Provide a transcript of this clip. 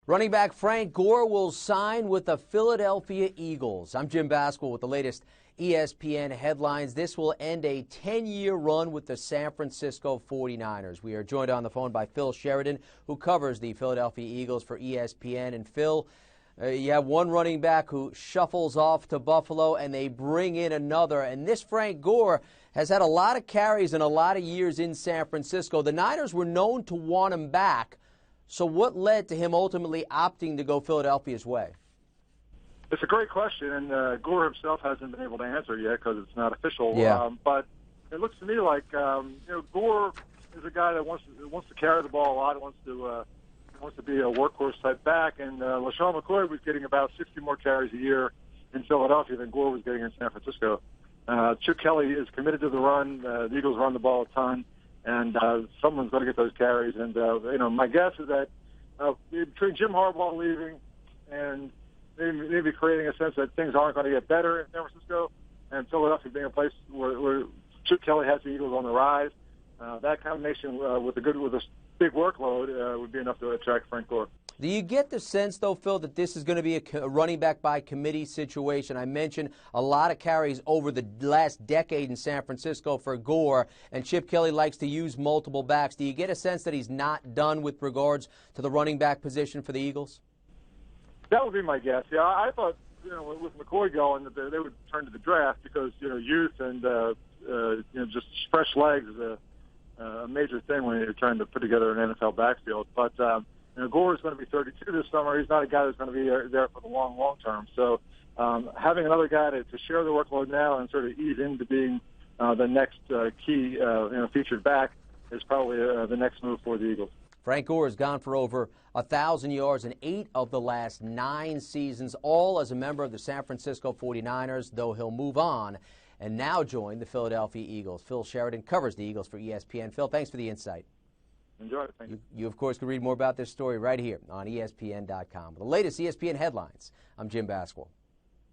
Running back Frank Gore will sign with the Philadelphia Eagles. I'm Jim Basquill with the latest ESPN headlines. This will end a 10-year run with the San Francisco 49ers. We are joined on the phone by Phil Shrader, who covers the Philadelphia Eagles for ESPN. And Phil, you have one running back who shuffles off to Buffalo, and they bring in another. And this Frank Gore has had a lot of carries and a lot of years in San Francisco. The Niners were known to want him back. So what led to him ultimately opting to go Philadelphia's way? It's a great question, and Gore himself hasn't been able to answer it yet because it's not official. Yeah. But it looks to me like Gore is a guy that wants to carry the ball a lot. Wants to be a workhorse type back, and LeSean McCoy was getting about 60 more carries a year in Philadelphia than Gore was getting in San Francisco. Chip Kelly is committed to the run. The Eagles run the ball a ton. And someone's going to get those carries. And, my guess is that between Jim Harbaugh leaving and maybe creating a sense that things aren't going to get better in San Francisco and Philadelphia being a place where Chip Kelly has the Eagles on the rise, that combination with a big workload would be enough to attract Frank Gore. Do you get the sense, though, Phil, that this is going to be a running back by committee situation? I mentioned a lot of carries over the last decade in San Francisco for Gore, and Chip Kelly likes to use multiple backs. Do you get a sense that he's not done with regards to the running back position for the Eagles? That would be my guess. Yeah, I thought, with McCoy going, that they would turn to the draft because, youth and, just fresh legs is a major thing when you're trying to put together an NFL backfield. But, Gore is going to be 32 this summer. He's not a guy that's going to be there for the long term. So having another guy to share the workload now and sort of ease into being the next key featured back is probably the next move for the Eagles. Frank Gore has gone for over 1,000 yards in 8 of the last 9 seasons, all as a member of the San Francisco 49ers, though he'll move on and now join the Philadelphia Eagles. Phil Shrader covers the Eagles for ESPN. Phil, thanks for the insight. Enjoy it. Thank you. You, of course, can read more about this story right here on ESPN.com. The latest ESPN headlines. I'm Jim Basquill.